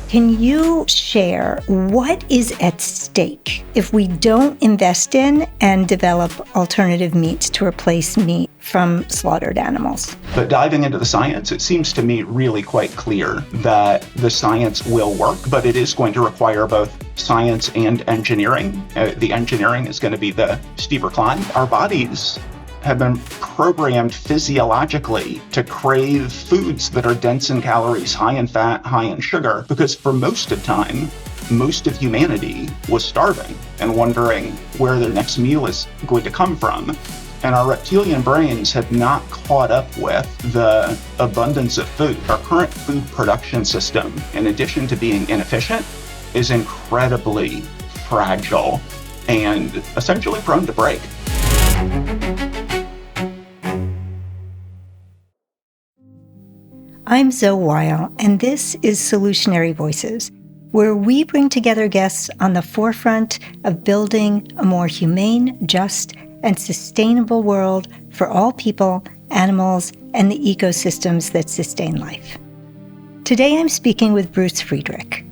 Can you share what is at stake if we don't invest in and develop alternative meats to replace meat from slaughtered animals? But diving into the science, it seems to me really quite clear that the science will work, but it is going to require both science and engineering. The engineering is going to be the steeper climb. Our bodies have been programmed physiologically to crave foods that are dense in calories, high in fat, high in sugar, because for most of time, most of humanity was starving and wondering where their next meal is going to come from. And our reptilian brains have not caught up with the abundance of food. Our current food production system, in addition to being inefficient, is incredibly fragile and essentially prone to break. I'm Zoe Weil, and this is Solutionary Voices, where we bring together guests on the forefront of building a more humane, just, and sustainable world for all people, animals, and the ecosystems that sustain life. Today I'm speaking with Bruce Friedrich.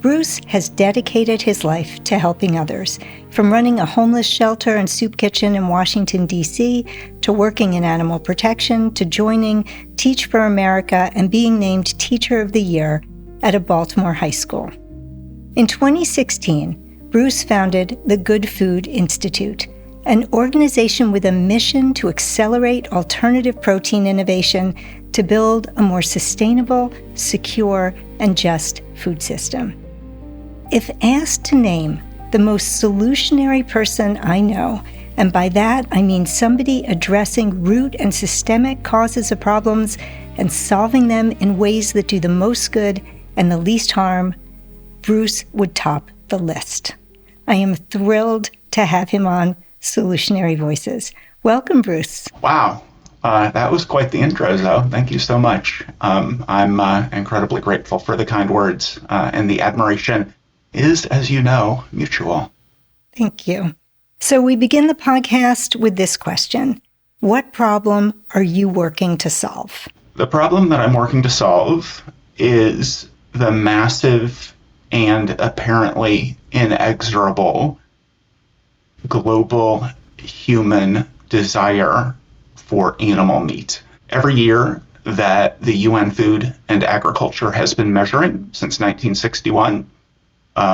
Bruce has dedicated his life to helping others, from running a homeless shelter and soup kitchen in Washington, D.C., to working in animal protection, to joining Teach for America and being named Teacher of the Year at a Baltimore high school. In 2016, Bruce founded the Good Food Institute, an organization with a mission to accelerate alternative protein innovation to build a more sustainable, secure, and just food system. If asked to name the most solutionary person I know, and by that I mean somebody addressing root and systemic causes of problems and solving them in ways that do the most good and the least harm, Bruce would top the list. I am thrilled to have him on Solutionary Voices. Welcome, Bruce. Wow. That was quite the intro, Zoe. Thank you so much. I'm incredibly grateful for the kind words, and the admiration is, as you know, mutual. Thank you. So we begin the podcast with this question. What problem are you working to solve? The problem that I'm working to solve is the massive and apparently inexorable global human desire for animal meat. Every year that the UN Food and Agriculture has been measuring since 1961,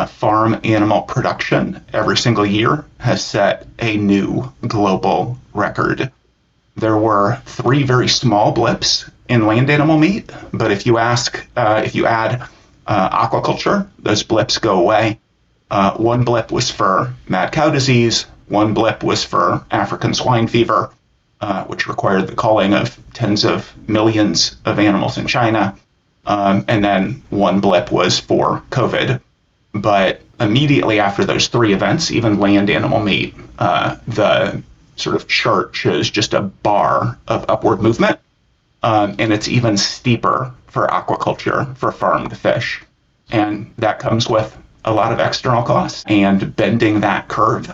farm animal production every single year has set a new global record. There were 3 very small blips in land animal meat, but if you add aquaculture, those blips go away. 1 blip was for mad cow disease, 1 blip was for African swine fever, which required the culling of tens of millions of animals in China, and then 1 blip was for COVID. But immediately after those 3 events, even land animal meat, the sort of chart shows just a bar of upward movement, and it's even steeper for aquaculture, for farmed fish. And that comes with a lot of external costs, and bending that curve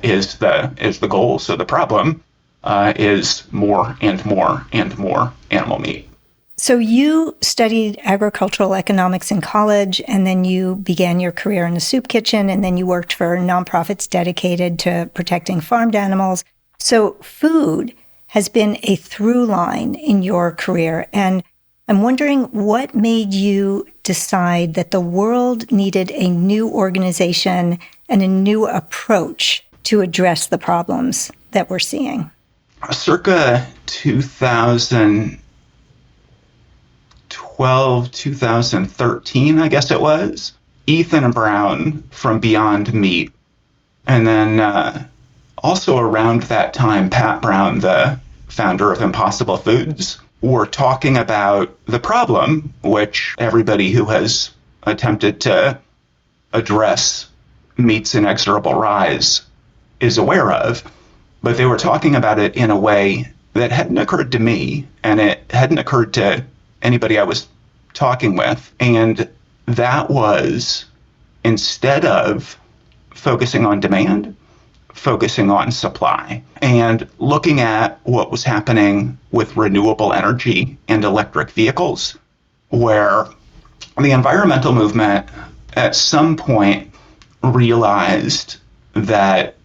is the goal. So the problem is more and more and more animal meat. So you studied agricultural economics in college, and then you began your career in a soup kitchen, and then you worked for nonprofits dedicated to protecting farmed animals. So food has been a through line in your career. And I'm wondering what made you decide that the world needed a new organization and a new approach to address the problems that we're seeing? Circa 2013, I guess it was, Ethan Brown from Beyond Meat, and then also around that time, Pat Brown, the founder of Impossible Foods, were talking about the problem, which everybody who has attempted to address meat's inexorable rise is aware of, but they were talking about it in a way that hadn't occurred to me, and it hadn't occurred to anybody I was talking with. And that was, instead of focusing on demand, focusing on supply and looking at what was happening with renewable energy and electric vehicles, where The environmental movement at some point realized that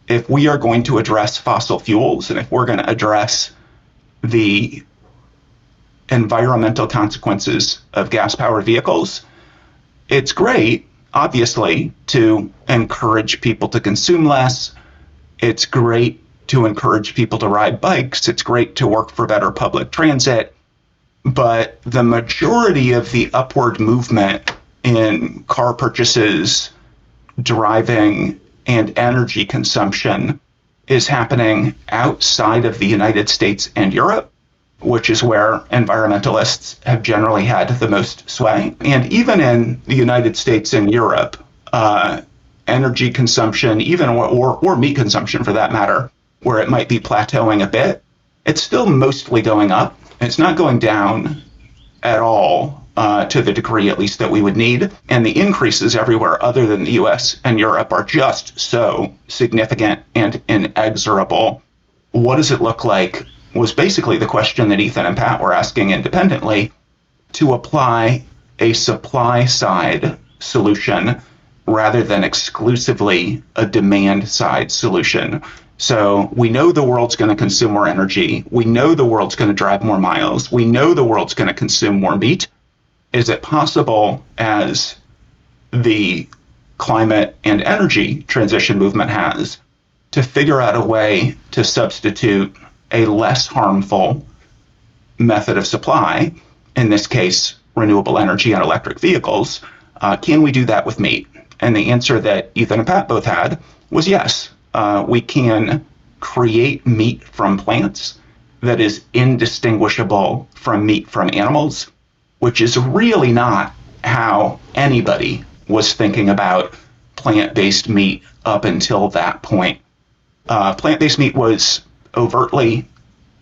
if we are going to address fossil fuels and if we're going to address the environmental consequences of gas-powered vehicles, it's great, obviously, to encourage people to consume less. It's great to encourage people to ride bikes. It's great to work for better public transit. But the majority of the upward movement in car purchases, driving, and energy consumption is happening outside of the United States and Europe, which is where environmentalists have generally had the most sway. And even in the United States and Europe, energy consumption, even or meat consumption for that matter, where it might be plateauing a bit, it's still mostly going up. It's not going down at all, to the degree at least that we would need. And the increases everywhere other than the US and Europe are just so significant and inexorable. What does it look like was basically the question that Ethan and Pat were asking independently, to apply a supply side solution rather than exclusively a demand side solution. So we know the world's going to consume more energy. We know the world's going to drive more miles. We know the world's going to consume more meat. Is it possible, as the climate and energy transition movement has, to figure out a way to substitute a less harmful method of supply, in this case, renewable energy and electric vehicles? Can we do that with meat? And the answer that Ethan and Pat both had was yes. We can create meat from plants that is indistinguishable from meat from animals, which is really not how anybody was thinking about plant-based meat up until that point. Plant-based meat was overtly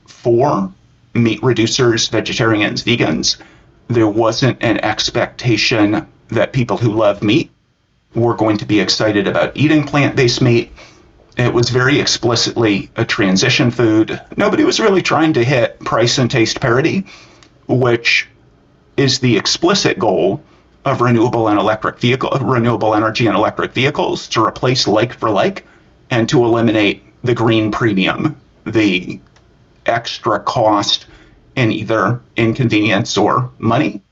for meat reducers, vegetarians, vegans. There wasn't an expectation that people who love meat were going to be excited about eating plant-based meat. It was very explicitly a transition food. Nobody was really trying to hit price and taste parity, which is the explicit goal of renewable energy and electric vehicles, to replace like for like and to eliminate the green premium, the extra cost in either inconvenience or money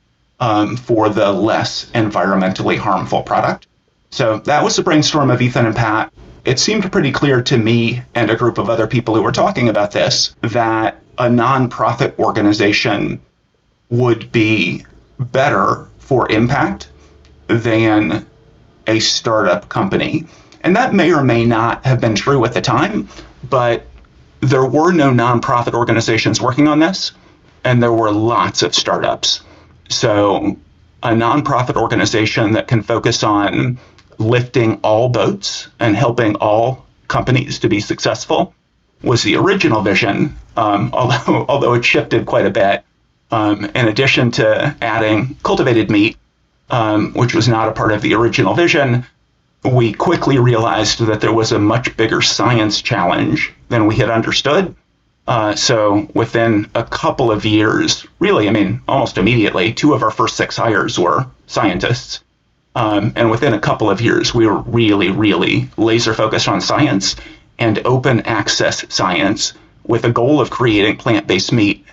for the less environmentally harmful product. So that was the brainstorm of Ethan and Pat. It seemed pretty clear to me and a group of other people who were talking about this that a nonprofit organization would be better for impact than a startup company. And that may or may not have been true at the time, but there were no nonprofit organizations working on this, and there were lots of startups. So a nonprofit organization that can focus on lifting all boats and helping all companies to be successful was the original vision, although it shifted quite a bit. In addition to adding cultivated meat, which was not a part of the original vision, we quickly realized that there was a much bigger science challenge than we had understood. So within a couple of years, almost immediately, 2 of our first 6 hires were scientists. And within a couple of years, we were really, really laser focused on science and open access science, with a goal of creating plant-based meat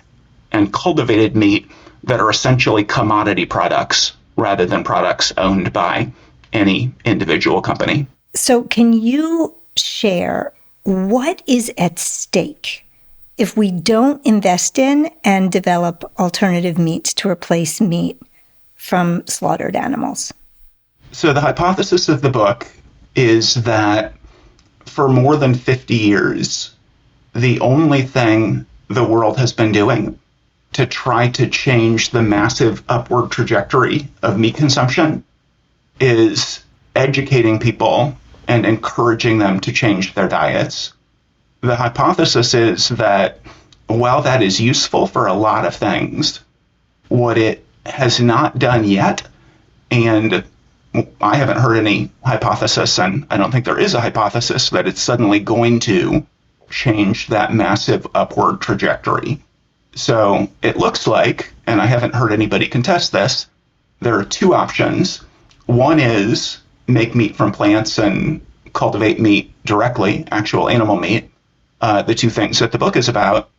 and cultivated meat that are essentially commodity products rather than products owned by any individual company. So can you share what is at stake if we don't invest in and develop alternative meats to replace meat from slaughtered animals? So the hypothesis of the book is that for more than 50 years, the only thing the world has been doing to try to change the massive upward trajectory of meat consumption is educating people and encouraging them to change their diets. The hypothesis is that while that is useful for a lot of things, what it has not done yet, and I haven't heard any hypothesis, and I don't think there is a hypothesis that it's suddenly going to change that massive upward trajectory. So it looks like, and I haven't heard anybody contest this, there are two options. One is make meat from plants and cultivate meat directly, actual animal meat, the two things that the book is about.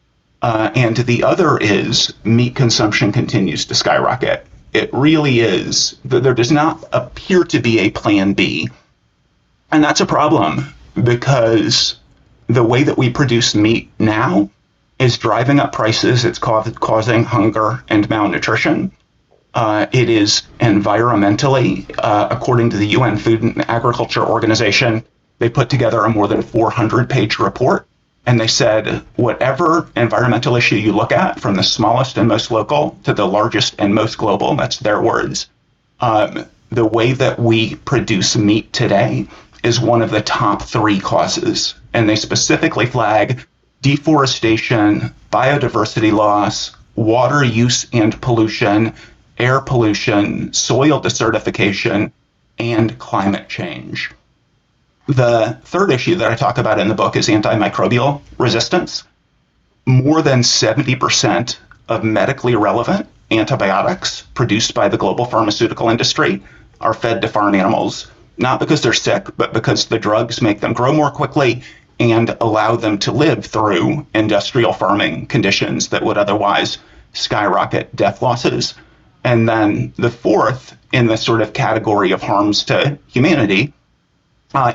And the other is meat consumption continues to skyrocket. It really is. There does not appear to be a plan B. And that's a problem because the way that we produce meat now is driving up prices. It's causing hunger and malnutrition. It is environmentally, according to the UN Food and Agriculture Organization, they put together a more than 400-page report. And they said, whatever environmental issue you look at, from the smallest and most local to the largest and most global, that's their words, the way that we produce meat today is one of the top three causes. And they specifically flag deforestation, biodiversity loss, water use and pollution, air pollution, soil desertification, and climate change. The third issue that I talk about in the book is antimicrobial resistance. More than 70% of medically relevant antibiotics produced by the global pharmaceutical industry are fed to farm animals, not because they're sick, but because the drugs make them grow more quickly and allow them to live through industrial farming conditions that would otherwise skyrocket death losses. And then the fourth in the sort of category of harms to humanity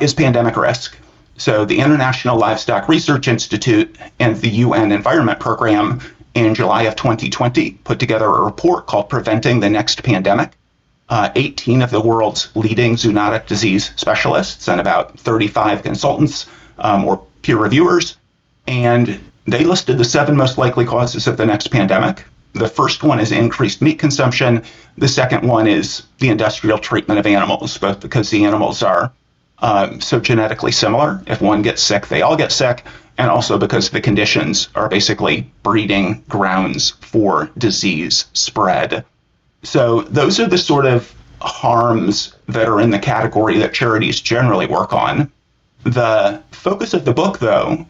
is pandemic risk. So the International Livestock Research Institute and the UN Environment Program in July of 2020 put together a report called Preventing the Next Pandemic. 18 of the world's leading zoonotic disease specialists and about 35 consultants or peer reviewers, and they listed the 7 most likely causes of the next pandemic. The first one is increased meat consumption. The second one is the industrial treatment of animals, both because the animals are so genetically similar. If one gets sick, they all get sick, and also because the conditions are basically breeding grounds for disease spread. So those are the sort of harms that are in the category that charities generally work on. The focus of the book, though,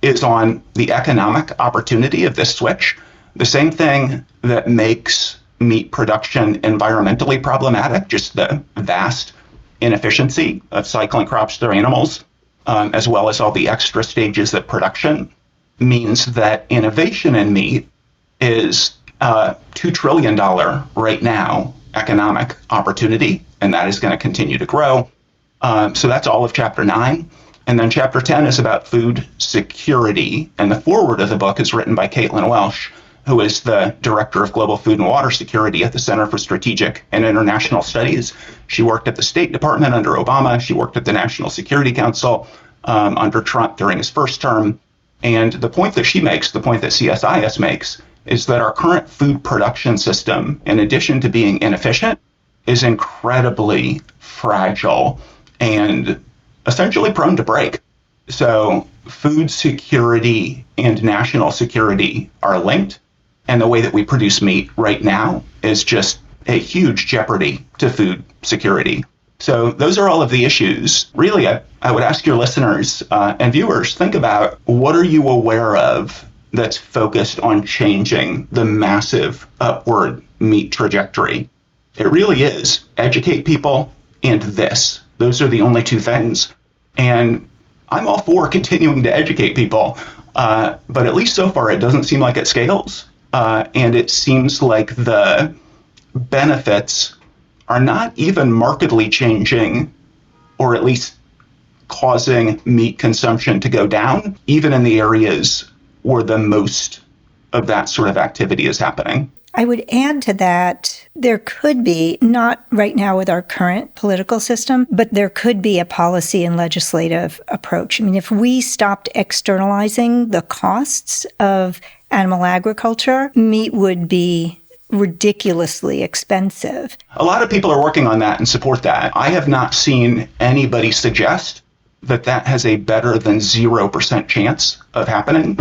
is on the economic opportunity of this switch. The same thing that makes meat production environmentally problematic, just the vast inefficiency of cycling crops through animals, as well as all the extra stages of production, means that innovation in meat is $2 trillion right now economic opportunity, and that is going to continue to grow. So that's all of Chapter 9. And then Chapter 10 is about food security, and the foreword of the book is written by Caitlin Welsh, who is the Director of Global Food and Water Security at the Center for Strategic and International Studies. She worked at the State Department under Obama. She worked at the National Security Council under Trump during his first term. And the point that she makes, the point that CSIS makes, is that our current food production system, in addition to being inefficient, is incredibly fragile and essentially prone to break. So food security and national security are linked. And the way that we produce meat right now is just a huge jeopardy to food security. So those are all of the issues. Really, I would ask your listeners and viewers, think about what are you aware of that's focused on changing the massive upward meat trajectory. It really is educate people and this. Those are the only two things. And I'm all for continuing to educate people, but at least so far it doesn't seem like it scales. And it seems like the benefits are not even markedly changing, or at least causing meat consumption to go down, even in the areas where the most of that sort of activity is happening. I would add to that, there could be, not right now with our current political system, but there could be a policy and legislative approach. I mean, if we stopped externalizing the costs of animal agriculture, meat would be ridiculously expensive. A lot of people are working on that and support that. I have not seen anybody suggest that that has a better than 0% chance of happening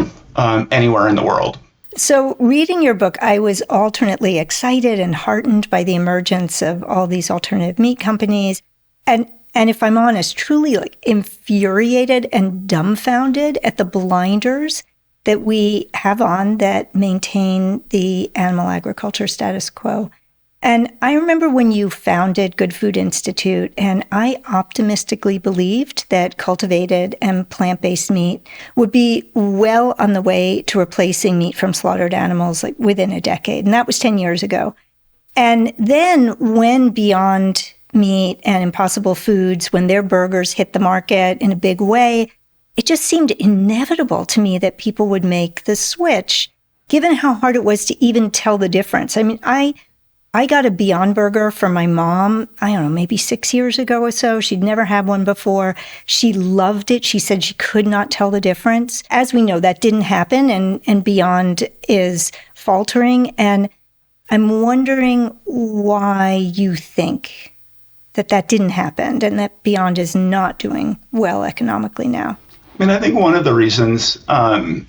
anywhere in the world. So reading your book, I was alternately excited and heartened by the emergence of all these alternative meat companies. And if I'm honest, truly infuriated and dumbfounded at the blinders that we have on that maintain the animal agriculture status quo. And I remember when you founded Good Food Institute, and I optimistically believed that cultivated and plant-based meat would be well on the way to replacing meat from slaughtered animals like within a decade. And that was 10 years ago. And then when Beyond Meat and Impossible Foods, when their burgers hit the market in a big way, it just seemed inevitable to me that people would make the switch, given how hard it was to even tell the difference. I mean, I got a Beyond Burger from my mom, I don't know, maybe 6 years ago or so. She'd never had one before. She loved it. She said she could not tell the difference. As we know, that didn't happen, and Beyond is faltering. And I'm wondering why you think that didn't happen and that Beyond is not doing well economically now. I mean, I think one of the reasons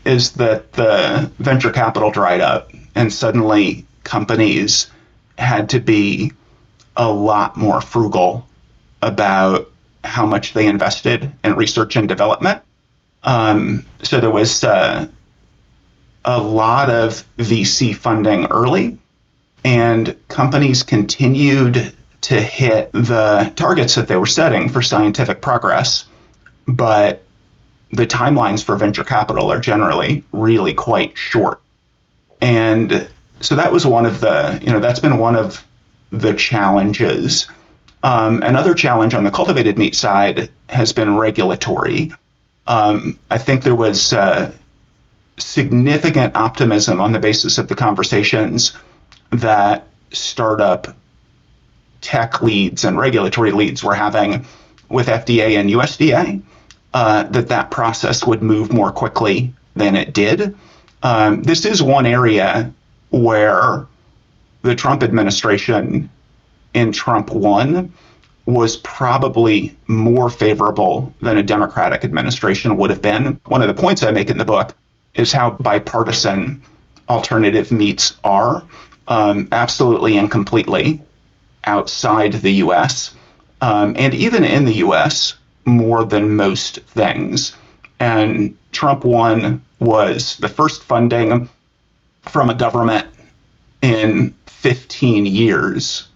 is that the venture capital dried up and suddenly companies had to be a lot more frugal about how much they invested in research and development. So there was a lot of VC funding early, and companies continued to hit the targets that they were setting for scientific progress. But the timelines for venture capital are generally really quite short. And so that was one of the, that's been one of the challenges. Another challenge on the cultivated meat side has been regulatory. I think there was significant optimism on the basis of the conversations that startup tech leads and regulatory leads were having with FDA and USDA, that process would move more quickly than it did. This is one area where the Trump administration in Trump 1 was probably more favorable than a Democratic administration would have been. One of the points I make in the book is how bipartisan alternative meats are, absolutely and completely outside the U.S., and even in the U.S., more than most things. And Trump 1 was the first funding from a government in 15 years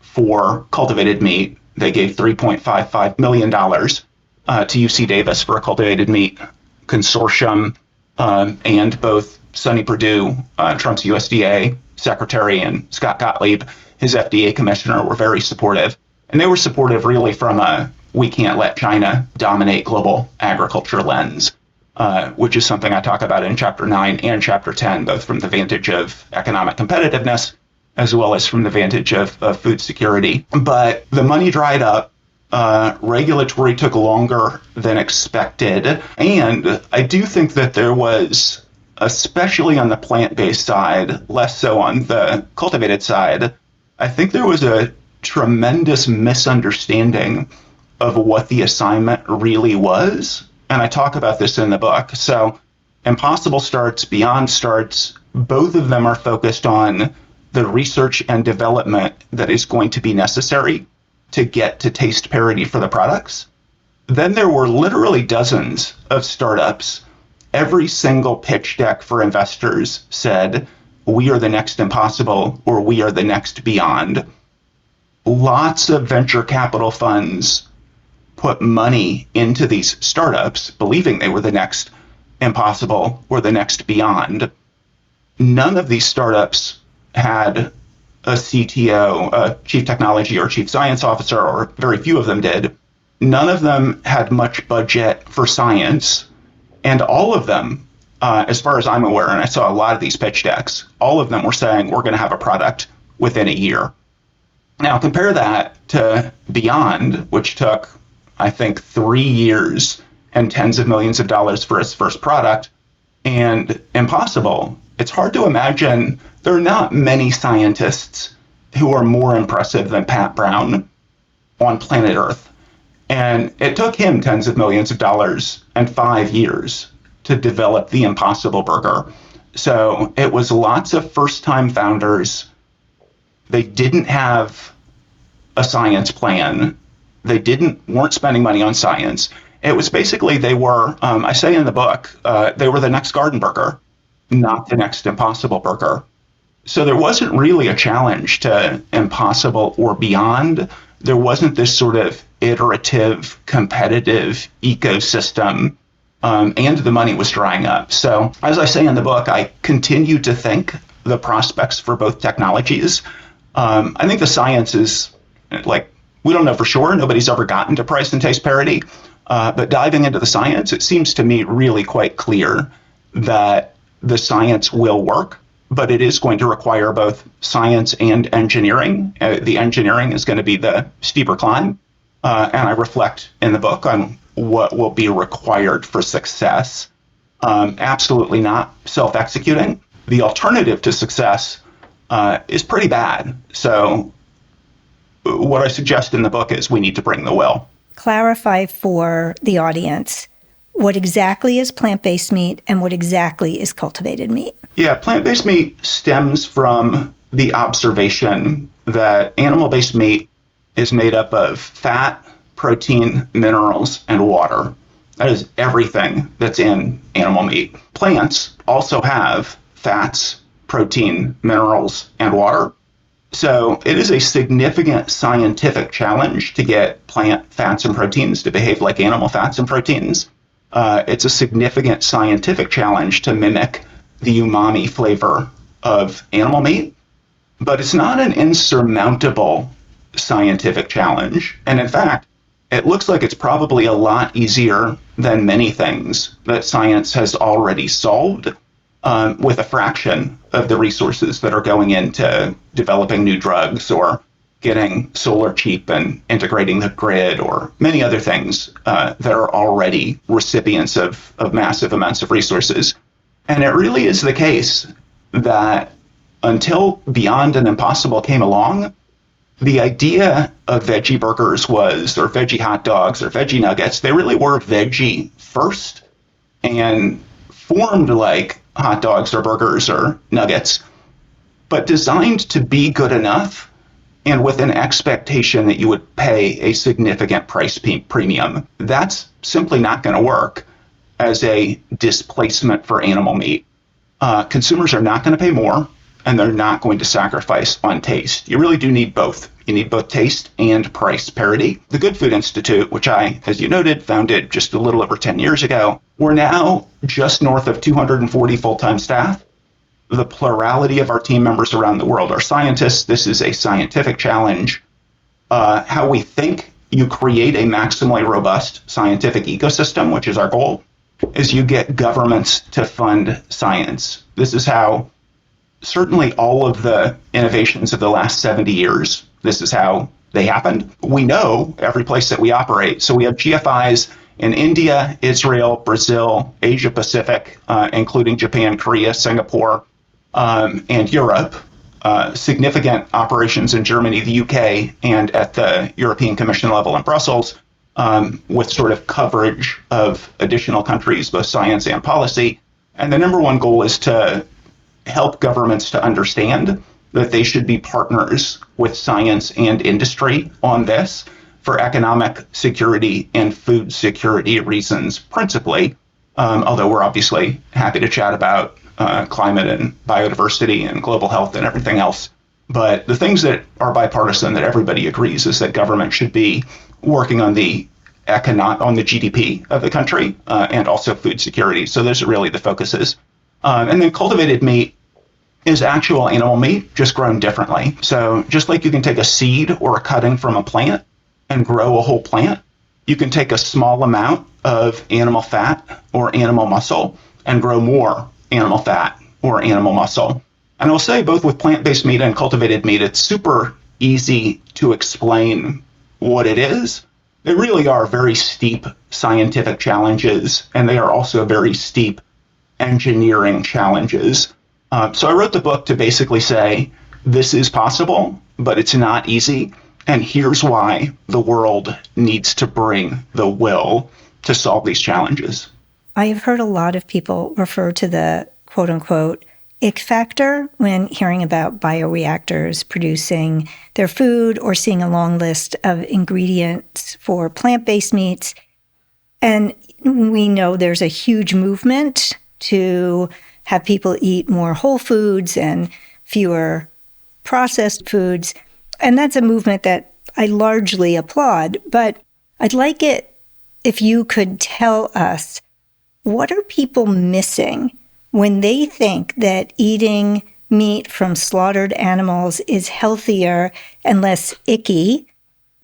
for cultivated meat. They gave $3.55 million to UC Davis for a cultivated meat consortium, and both Sonny Perdue, Trump's USDA secretary, and Scott Gottlieb, his FDA commissioner, were very supportive. And they were supportive really from a we can't let China dominate global agriculture lens, which is something I talk about in Chapter 9 and Chapter 10, both from the vantage of economic competitiveness as well as from the vantage of food security. But the money dried up. Regulatory took longer than expected. And I do think that there was, especially on the plant-based side, less so on the cultivated side, I think there was a tremendous misunderstanding of what the assignment really was. And I talk about this in the book. So Impossible Starts, Beyond Starts, both of them are focused on the research and development that is going to be necessary to get to taste parity for the products. Then there were literally dozens of startups. Every single pitch deck for investors said, we are the next Impossible, or we are the next Beyond. Lots of venture capital funds put money into these startups, believing they were the next Impossible or the next Beyond. None of these startups had a CTO, a chief technology or chief science officer, or very few of them did. None of them had much budget for science. And all of them, as far as I'm aware, and I saw a lot of these pitch decks, all of them were saying, we're going to have a product within a year. Now, compare that to Beyond, which took, I think, 3 years and tens of millions of dollars for its first product, and Impossible. It's hard to imagine. There are not many scientists who are more impressive than Pat Brown on planet Earth. And it took him tens of millions of dollars and 5 years to develop the Impossible Burger. So it was lots of first-time founders. They didn't have a science plan. They weren't spending money on science. It was basically, they were, I say in the book, they were the next Garden Burger, not the next Impossible Burger. So there wasn't really a challenge to impossible or beyond. There wasn't this sort of iterative, competitive ecosystem, and the money was drying up. So, as I say in the book, I continue to think the prospects for both technologies. I think the science is like, we don't know for sure. Nobody's ever gotten to price and taste parity. But diving into the science, it seems to me really quite clear that the science will work, but it is going to require both science and engineering. The engineering is going to be the steeper climb. And I reflect in the book on what will be required for success. Absolutely not self-executing. The alternative to success is pretty bad. So what I suggest in the book is we need to bring the will. Clarify for the audience what exactly is plant-based meat and what exactly is cultivated meat. Yeah, plant-based meat stems from the observation that animal-based meat is made up of fat, protein, minerals, and water. That is everything that's in animal meat. Plants also have fats, protein, minerals, and water. So it is a significant scientific challenge to get plant fats and proteins to behave like animal fats and proteins. It's a significant scientific challenge to mimic the umami flavor of animal meat, but it's not an insurmountable scientific challenge. And in fact, it looks like it's probably a lot easier than many things that science has already solved, with a fraction of the resources that are going into developing new drugs or getting solar cheap and integrating the grid or many other things that are already recipients of massive amounts of resources. And it really is the case that until Beyond and Impossible came along, the idea of veggie burgers or veggie hot dogs or veggie nuggets, they really were veggie first and formed like hot dogs or burgers or nuggets, but designed to be good enough and with an expectation that you would pay a significant price premium. That's simply not going to work as a displacement for animal meat. Consumers are not going to pay more, and they're not going to sacrifice on taste. You really do need both. You need both taste and price parity. The Good Food Institute, which I, as you noted, founded just a little over 10 years ago, we're now just north of 240 full-time staff. The plurality of our team members around the world are scientists. This is a scientific challenge. How we think you create a maximally robust scientific ecosystem, which is our goal, is you get governments to fund science. This is how certainly all of the innovations of the last 70 years, this is how they happened. We know every place that we operate. So we have GFIs in India, Israel, Brazil, Asia Pacific, including Japan, Korea, Singapore, and Europe. Significant operations in Germany, the UK, and at the European Commission level in Brussels, with sort of coverage of additional countries, both science and policy. And the number one goal is to help governments to understand that they should be partners with science and industry on this for economic security and food security reasons, principally, although we're obviously happy to chat about climate and biodiversity and global health and everything else. But the things that are bipartisan that everybody agrees is that government should be working on the GDP of the country and also food security. So those are really the focuses. And then cultivated meat is actual animal meat, just grown differently. So just like you can take a seed or a cutting from a plant and grow a whole plant, you can take a small amount of animal fat or animal muscle and grow more animal fat or animal muscle. And I'll say both with plant-based meat and cultivated meat, it's super easy to explain what it is. They really are very steep scientific challenges, and they are also very steep engineering challenges. So I wrote the book to basically say, this is possible, but it's not easy. And here's why the world needs to bring the will to solve these challenges. I have heard a lot of people refer to the quote unquote ick factor when hearing about bioreactors producing their food or seeing a long list of ingredients for plant-based meats. And we know there's a huge movement to have people eat more whole foods and fewer processed foods. And that's a movement that I largely applaud. But I'd like it if you could tell us, what are people missing when they think that eating meat from slaughtered animals is healthier and less icky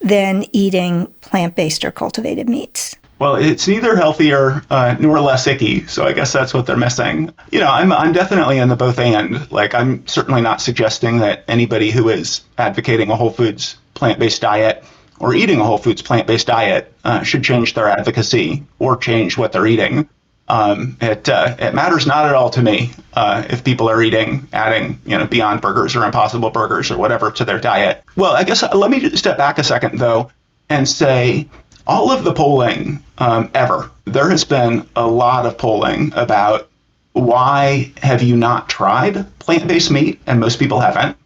than eating plant-based or cultivated meats? Well, it's neither healthier nor less icky, so I guess that's what they're missing. I'm definitely in the both and. Like, I'm certainly not suggesting that anybody who is advocating a whole foods plant-based diet or eating a whole foods plant-based diet should change their advocacy or change what they're eating. It matters not at all to me if people are adding Beyond Burgers or Impossible Burgers or whatever to their diet. Well, I guess let me just step back a second, though, and say all of the polling ever, there has been a lot of polling about why have you not tried plant-based meat, and most people haven't,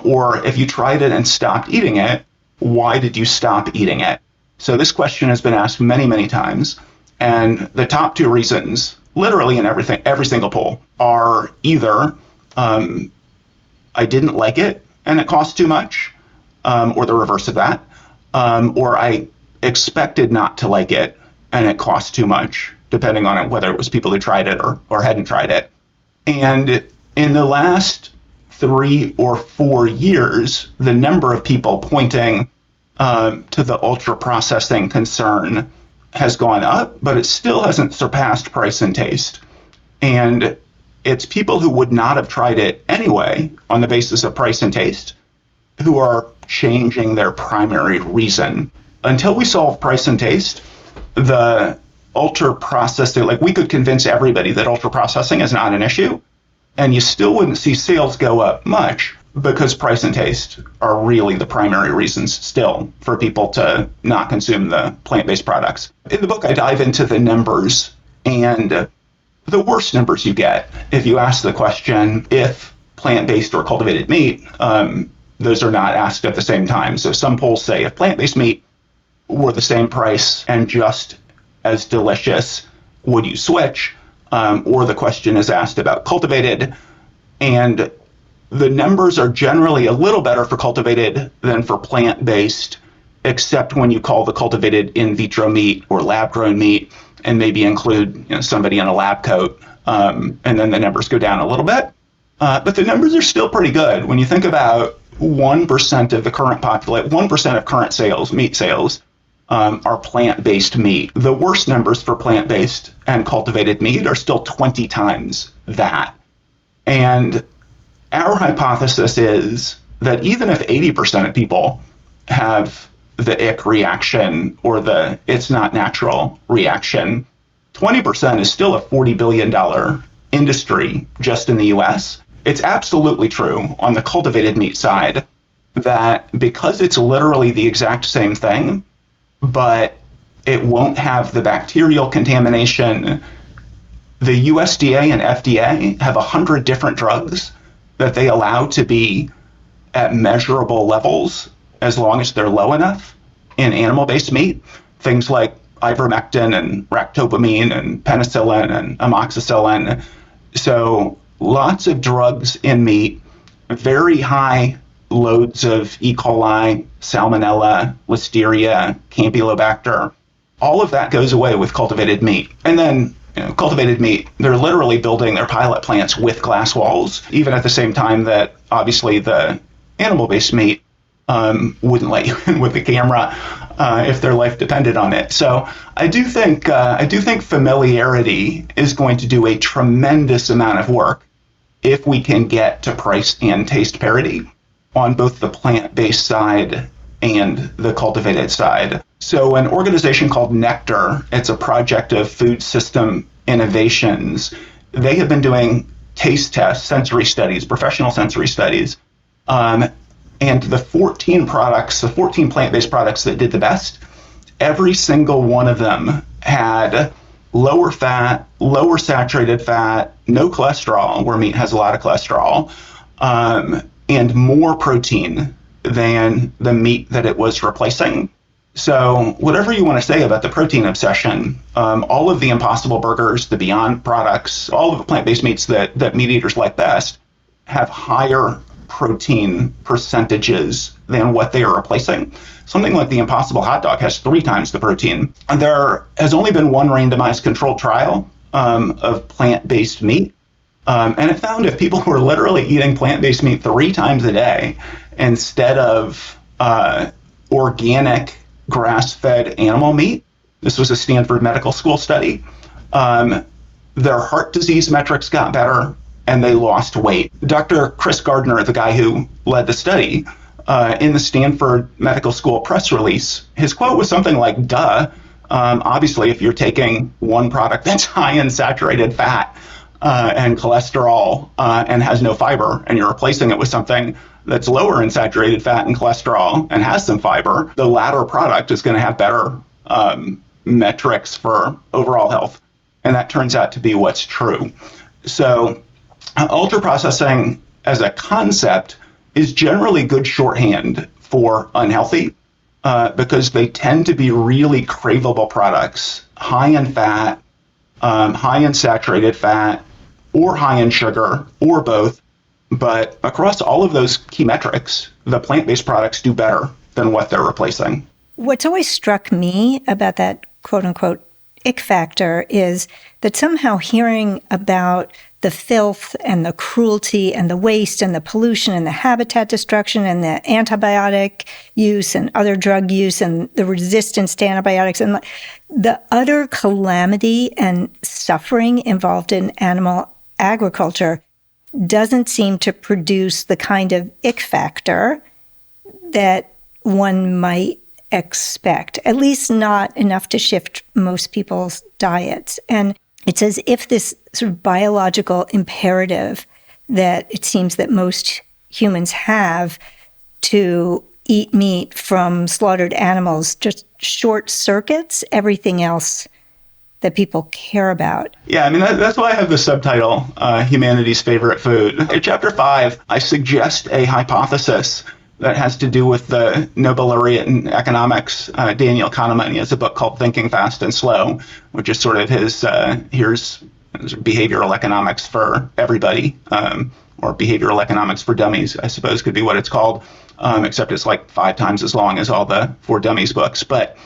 or if you tried it and stopped eating it, why did you stop eating it? So this question has been asked many, many times. And the top two reasons, literally in every single poll, are either I didn't like it and it cost too much, or the reverse of that, or I expected not to like it and it cost too much, depending on whether it was people who tried it or hadn't tried it. And in the last 3 or 4 years, the number of people pointing to the ultra processing concern has gone up, but it still hasn't surpassed price and taste. And it's people who would not have tried it anyway on the basis of price and taste who are changing their primary reason. Until we solve price and taste, the ultra processing, like, we could convince everybody that ultra processing is not an issue, and you still wouldn't see sales go up much, because price and taste are really the primary reasons still for people to not consume the plant-based products. In the book, I dive into the numbers, and the worst numbers you get if you ask the question if plant-based or cultivated meat, those are not asked at the same time. So some polls say if plant-based meat were the same price and just as delicious, would you switch? Or the question is asked about cultivated, and the numbers are generally a little better for cultivated than for plant-based, except when you call the cultivated in vitro meat or lab-grown meat and maybe include somebody in a lab coat, and then the numbers go down a little bit. But the numbers are still pretty good. When you think about 1% of the current population, 1% of current sales, meat sales, are plant-based meat. The worst numbers for plant-based and cultivated meat are still 20 times that. And our hypothesis is that even if 80% of people have the ick reaction or the it's not natural reaction, 20% is still a $40 billion industry just in the US. It's absolutely true on the cultivated meat side that because it's literally the exact same thing, but it won't have the bacterial contamination, the USDA and FDA have 100 different drugs that they allow to be at measurable levels as long as they're low enough in animal-based meat. Things like ivermectin and ractopamine and penicillin and amoxicillin. So lots of drugs in meat, very high loads of E. coli, salmonella, listeria, campylobacter. All of that goes away with cultivated meat. And then cultivated meat, they're literally building their pilot plants with glass walls, even at the same time that obviously the animal-based meat wouldn't let you in with the camera if their life depended on it. So I do think familiarity is going to do a tremendous amount of work if we can get to price and taste parity on both the plant-based side and the cultivated side. So an organization called Nectar, it's a project of food system innovations. They have been doing taste tests, sensory studies, professional sensory studies. And the 14 plant-based products that did the best, every single one of them had lower fat, lower saturated fat, no cholesterol, where meat has a lot of cholesterol, and more protein than the meat that it was replacing. So whatever you want to say about the protein obsession, all of the Impossible Burgers, the Beyond products, all of the plant-based meats that meat eaters like best, have higher protein percentages than what they are replacing. Something like the Impossible hot dog has 3 times the protein. And there has only been one randomized controlled trial of plant-based meat. And it found if people were literally eating plant-based meat 3 times a day instead of organic grass-fed animal meat, this was a Stanford Medical School study, their heart disease metrics got better and they lost weight. Dr. Chris Gardner, the guy who led the study, in the Stanford Medical School press release, his quote was something like, duh, obviously if you're taking one product that's high in saturated fat and cholesterol and has no fiber, and you're replacing it with something that's lower in saturated fat and cholesterol and has some fiber, the latter product is going to have better metrics for overall health. And that turns out to be what's true. So ultra processing as a concept is generally good shorthand for unhealthy because they tend to be really craveable products, high in fat, high in saturated fat, or high in sugar, or both. But across all of those key metrics, the plant-based products do better than what they're replacing. What's always struck me about that quote-unquote ick factor is that somehow hearing about the filth and the cruelty and the waste and the pollution and the habitat destruction and the antibiotic use and other drug use and the resistance to antibiotics and the utter calamity and suffering involved in animal agriculture doesn't seem to produce the kind of ick factor that one might expect, at least not enough to shift most people's diets. And it's as if this sort of biological imperative that it seems that most humans have to eat meat from slaughtered animals just short circuits everything else that people care about. Yeah, I mean, that's why I have the subtitle, Humanity's Favorite Food. In Chapter 5, I suggest a hypothesis that has to do with the Nobel laureate in economics, Daniel Kahneman. He has a book called Thinking Fast and Slow, which is sort of his, here's behavioral economics for everybody, or behavioral economics for dummies, I suppose could be what it's called, except it's like 5 times as long as all the For Dummies books. But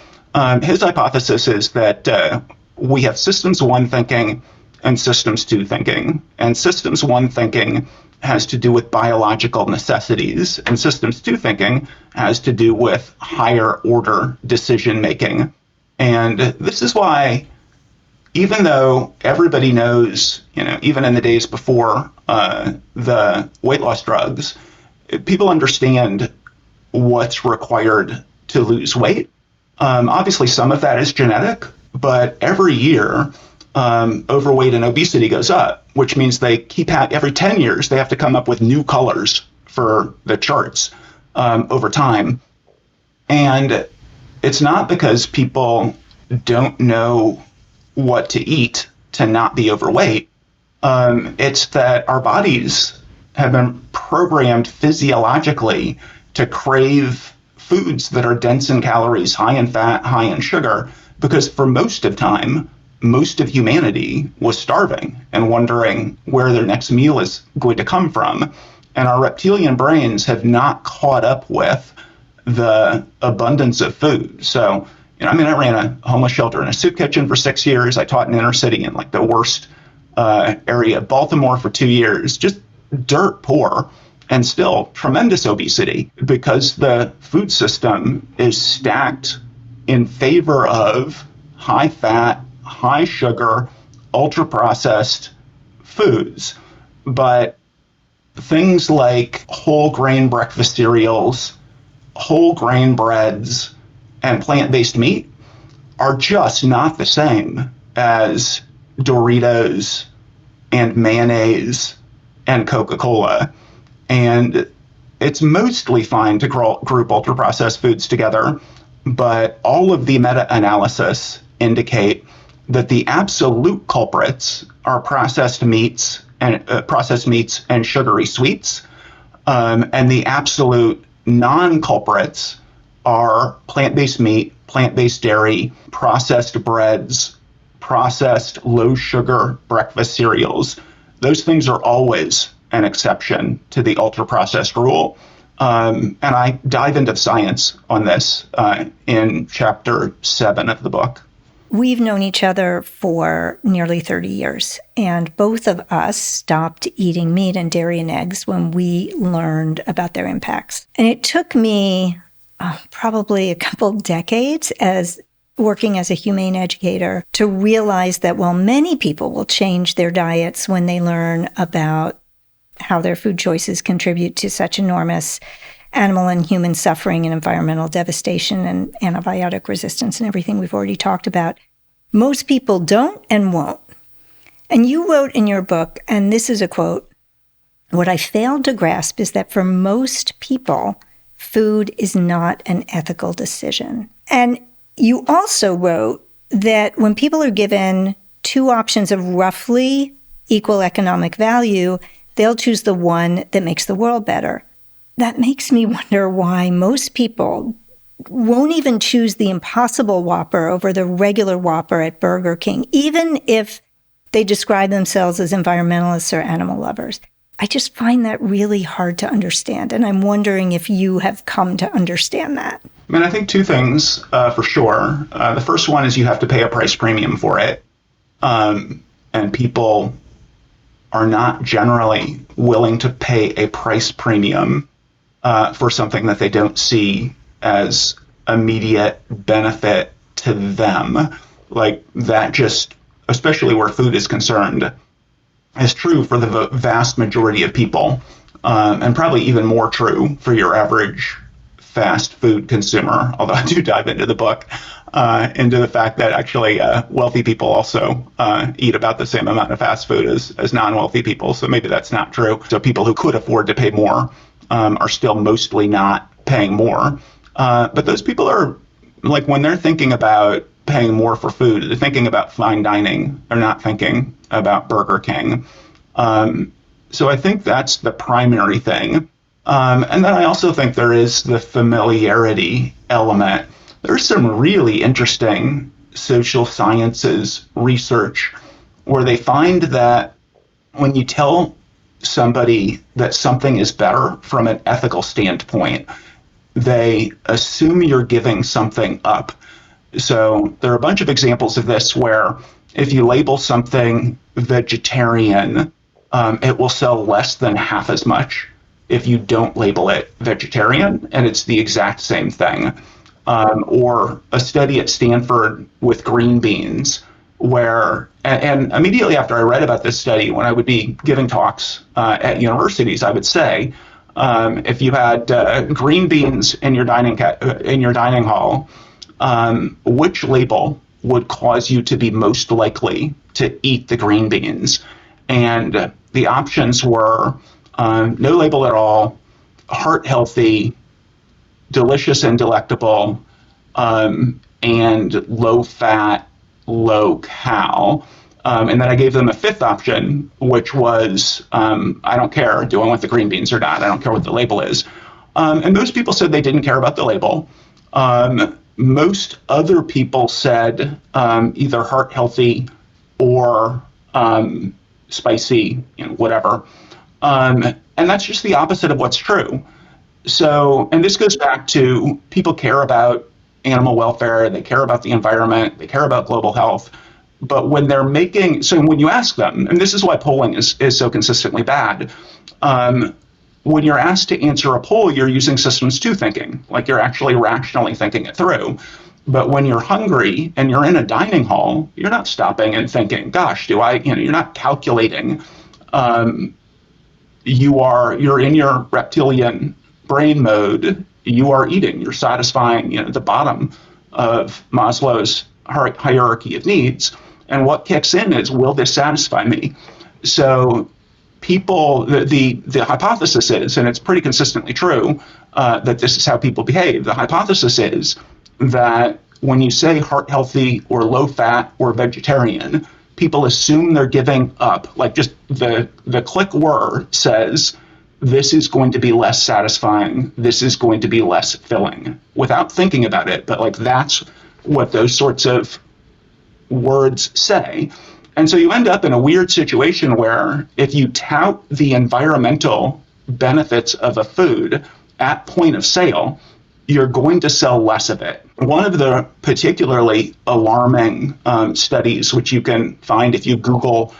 his hypothesis is that we have systems 1 thinking and systems 2 thinking. And systems 1 thinking has to do with biological necessities, and systems 2 thinking has to do with higher order decision making. And this is why, even though everybody knows, even in the days before the weight loss drugs, people understand what's required to lose weight. Obviously, some of that is genetic, but every year, overweight and obesity goes up, which means they keep every 10 years, they have to come up with new colors for the charts over time. And it's not because people don't know what to eat to not be overweight. It's that our bodies have been programmed physiologically to crave foods that are dense in calories, high in fat, high in sugar, because for most of time, most of humanity was starving and wondering where their next meal is going to come from. And our reptilian brains have not caught up with the abundance of food. So, I ran a homeless shelter and a soup kitchen for 6 years. I taught in inner city in like the worst area of Baltimore for 2 years, just dirt poor, and still tremendous obesity because the food system is stacked in favor of high fat, high sugar, ultra processed foods. But things like whole grain breakfast cereals, whole grain breads, and plant-based meat are just not the same as Doritos and mayonnaise and Coca-Cola. And it's mostly fine to group ultra-processed foods together, but all of the meta-analysis indicate that the absolute culprits are processed meats and sugary sweets, and the absolute non-culprits are plant-based meat, plant-based dairy, processed breads, processed low-sugar breakfast cereals. Those things are always an exception to the ultra-processed rule. And I dive into the science on this in chapter 7 of the book. We've known each other for nearly 30 years, and both of us stopped eating meat and dairy and eggs when we learned about their impacts. And it took me probably a couple decades as working as a humane educator to realize that while many people will change their diets when they learn about how their food choices contribute to such enormous animal and human suffering and environmental devastation and antibiotic resistance and everything we've already talked about, most people don't and won't. And you wrote in your book, and this is a quote, "What I failed to grasp is that for most people, food is not an ethical decision." And you also wrote that when people are given two options of roughly equal economic value, they'll choose the one that makes the world better. That makes me wonder why most people won't even choose the Impossible Whopper over the regular Whopper at Burger King, even if they describe themselves as environmentalists or animal lovers. I just find that really hard to understand, and I'm wondering if you have come to understand that. I mean, I think two things for sure. The first one is you have to pay a price premium for it, and people are not generally willing to pay a price premium for something that they don't see as immediate benefit to them. Like that just, especially where food is concerned, is true for the vast majority of people, and probably even more true for your average fast food consumer, although I do dive into the book, into the fact that actually wealthy people also eat about the same amount of fast food as non-wealthy people, so maybe that's not true. So people who could afford to pay more are still mostly not paying more. But those people are, like, when they're thinking about paying more for food, they're thinking about fine dining. They're not thinking about Burger King. So I think that's the primary thing. And then I also think there is the familiarity element. There's some really interesting social sciences research where they find that when you tell somebody that something is better from an ethical standpoint, they assume you're giving something up. So there are a bunch of examples of this where if you label something vegetarian, it will sell less than half as much if you don't label it vegetarian, and it's the exact same thing. Or a study at Stanford with green beans, where, and immediately after I read about this study, when I would be giving talks at universities, I would say, if you had green beans in your dining hall, which label would cause you to be most likely to eat the green beans? And the options were no label at all, heart healthy, delicious and delectable, and low fat, low cal. And then I gave them a fifth option, which was, I don't care, do I want the green beans or not? I don't care what the label is. And most people said they didn't care about the label. Most other people said either heart healthy or spicy, whatever. And that's just the opposite of what's true. So, and this goes back to people care about animal welfare, they care about the environment, they care about global health. But when they're making, so when you ask them, and this is why polling is so consistently bad, when you're asked to answer a poll, you're using systems 2 thinking, like you're actually rationally thinking it through. But when you're hungry and you're in a dining hall, you're not stopping and thinking, gosh, you're not calculating. You're in your reptilian brain mode, you are eating, you're satisfying, the bottom of Maslow's hierarchy of needs. And what kicks in is, will this satisfy me? So people, the hypothesis is, and it's pretty consistently true, that this is how people behave. The hypothesis is that when you say heart healthy or low fat or vegetarian, people assume they're giving up. Like just the click word says, this is going to be less satisfying, this is going to be less filling, without thinking about it. But like that's what those sorts of words say. And so you end up in a weird situation where if you tout the environmental benefits of a food at point of sale, you're going to sell less of it. One of the particularly alarming studies, which you can find if you Google,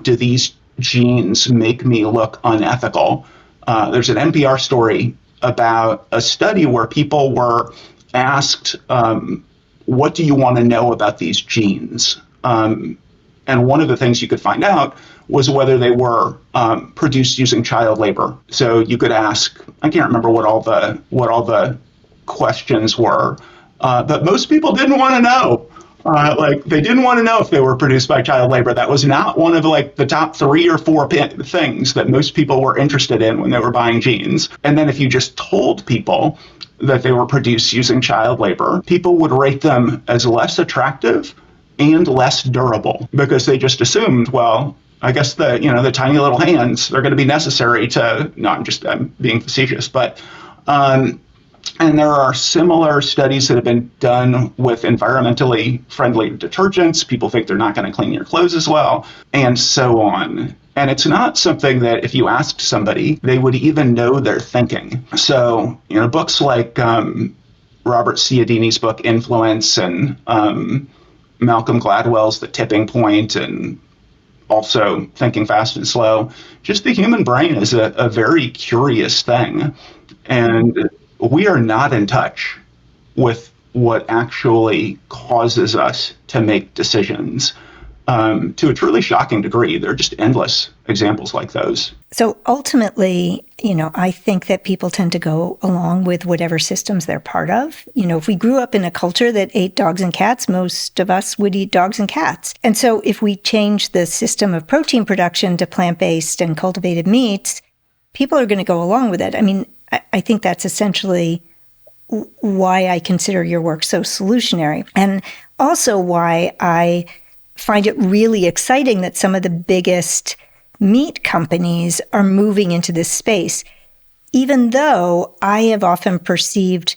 do these genes make me look unethical? There's an NPR story about a study where people were asked, what do you want to know about these genes? And one of the things you could find out was whether they were produced using child labor. So you could ask, I can't remember what all the questions were, but most people didn't want to know. They didn't want to know if they were produced by child labor. That was not one of the top 3 or 4 things that most people were interested in when they were buying jeans. And then if you just told people that they were produced using child labor, people would rate them as less attractive and less durable because they just assumed, well, I guess the tiny little hands, they're going to be necessary to, I'm being facetious, but and there are similar studies that have been done with environmentally friendly detergents. People think they're not going to clean your clothes as well, and so on. And it's not something that if you asked somebody, they would even know they're thinking. So, books like Robert Cialdini's book, Influence, and Malcolm Gladwell's The Tipping Point, and also Thinking Fast and Slow. Just the human brain is a very curious thing. And we are not in touch with what actually causes us to make decisions to a truly shocking degree. There are just endless examples like those. So ultimately, I think that people tend to go along with whatever systems they're part of. If we grew up in a culture that ate dogs and cats, most of us would eat dogs and cats. And so if we change the system of protein production to plant-based and cultivated meats, people are going to go along with it. I mean, I think that's essentially why I consider your work so solutionary, and also why I find it really exciting that some of the biggest meat companies are moving into this space, even though I have often perceived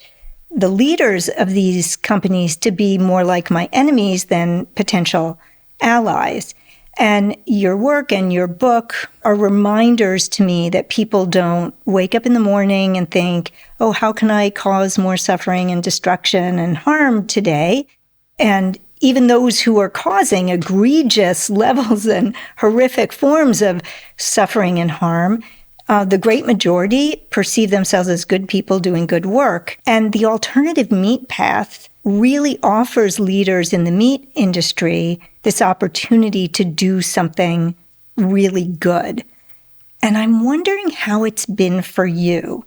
the leaders of these companies to be more like my enemies than potential allies. And your work and your book are reminders to me that people don't wake up in the morning and think, oh, how can I cause more suffering and destruction and harm today? And even those who are causing egregious levels and horrific forms of suffering and harm, the great majority perceive themselves as good people doing good work. And the alternative meat path really offers leaders in the meat industry this opportunity to do something really good. And I'm wondering how it's been for you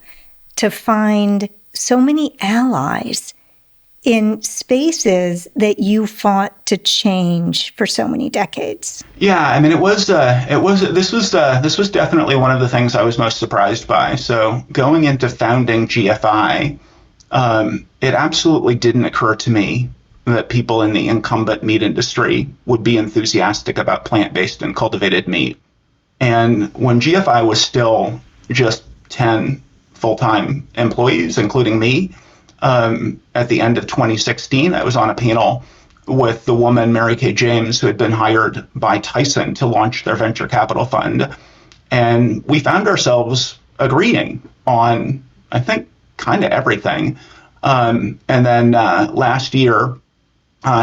to find so many allies in spaces that you fought to change for so many decades. Yeah, I mean, this was definitely one of the things I was most surprised by. So going into founding GFI, it absolutely didn't occur to me that people in the incumbent meat industry would be enthusiastic about plant-based and cultivated meat. And when GFI was still just 10 full-time employees, including me, at the end of 2016, I was on a panel with the woman, Mary Kay James, who had been hired by Tyson to launch their venture capital fund. And we found ourselves agreeing on, I think, kind of everything. And then last year,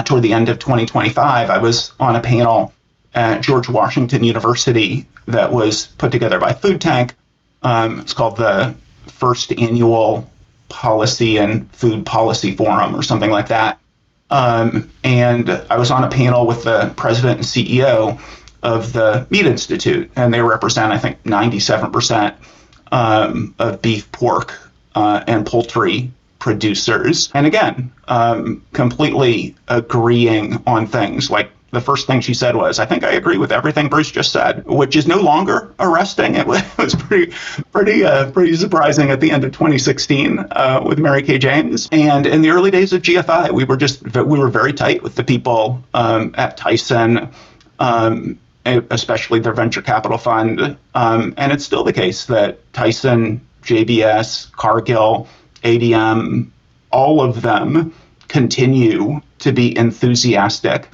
toward the end of 2025, I was on a panel at George Washington University that was put together by Food Tank. It's called the First Annual Policy and Food Policy Forum or something like that. And I was on a panel with the president and CEO of the Meat Institute, and they represent, I think, 97% of beef, pork, and poultry producers. And again, completely agreeing on things. Like the first thing she said was, I think I agree with everything Bruce just said, which is no longer arresting. It was pretty surprising at the end of 2016 with Mary Kay James. And in the early days of GFI, we were very tight with the people at Tyson, especially their venture capital fund. And it's still the case that Tyson, JBS, Cargill, ADM, all of them continue to be enthusiastic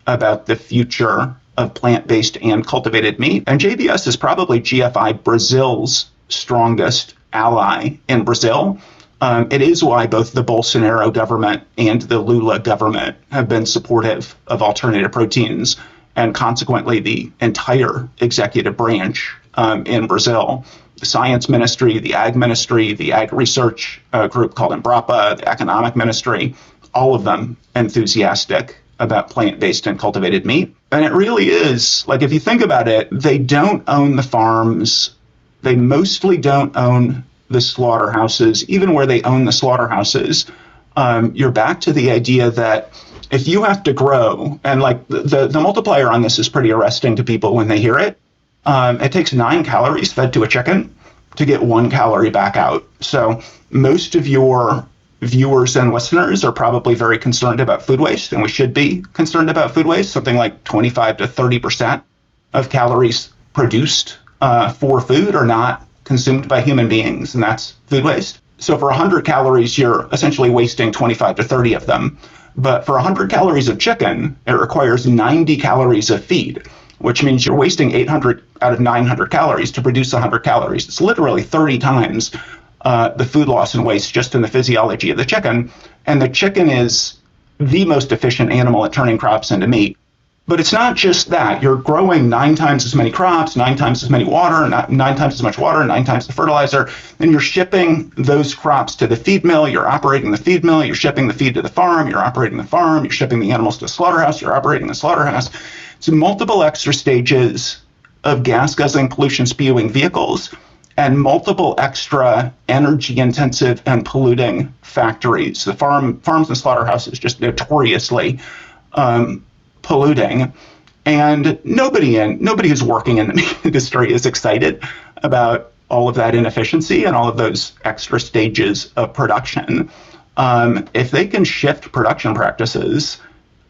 about the future of plant-based and cultivated meat. And JBS is probably GFI Brazil's strongest ally in Brazil. It is why both the Bolsonaro government and the Lula government have been supportive of alternative proteins, and consequently the entire executive branch in Brazil. The science ministry, the ag ministry, the ag research group called Embrapa, the economic ministry, all of them enthusiastic about plant-based and cultivated meat. And it really is, like, if you think about it, they don't own the farms. They mostly don't own the slaughterhouses. Even where they own the slaughterhouses, you're back to the idea that if you have to grow, and like the multiplier on this is pretty arresting to people when they hear it. It takes 9 calories fed to a chicken to get 1 calorie back out. So most of your viewers and listeners are probably very concerned about food waste, and we should be concerned about food waste. Something like 25 to 30% of calories produced for food are not consumed by human beings, and that's food waste. So for 100 calories, you're essentially wasting 25 to 30 of them. But for 100 calories of chicken, it requires 90 calories of feed, which means you're wasting 800 out of 900 calories to produce 100 calories. It's literally 30 times the food loss and waste just in the physiology of the chicken. And the chicken is the most efficient animal at turning crops into meat. But it's not just that. You're growing 9 times as many crops, 9 times as many water, 9 times as much water, 9 times the fertilizer. Then you're shipping those crops to the feed mill. You're operating the feed mill. You're shipping the feed to the farm. You're operating the farm. You're shipping the animals to the slaughterhouse. You're operating the slaughterhouse. So multiple extra stages of gas-guzzling, pollution-spewing vehicles and multiple extra energy-intensive and polluting factories. The farms and slaughterhouses just notoriously polluting, and nobody who's working in the meat industry is excited about all of that inefficiency and all of those extra stages of production. If they can shift production practices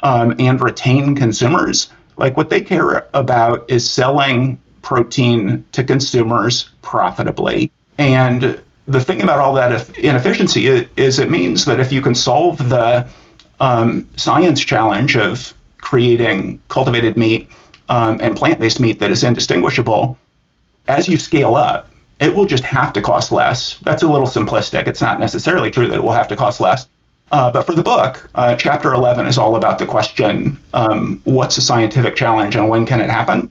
and retain consumers, like what they care about is selling protein to consumers profitably. And the thing about all that inefficiency is it means that if you can solve the science challenge of creating cultivated meat and plant-based meat that is indistinguishable, as you scale up, it will just have to cost less. That's a little simplistic. It's not necessarily true that it will have to cost less. But for the book, chapter 11 is all about the question, what's a scientific challenge and when can it happen?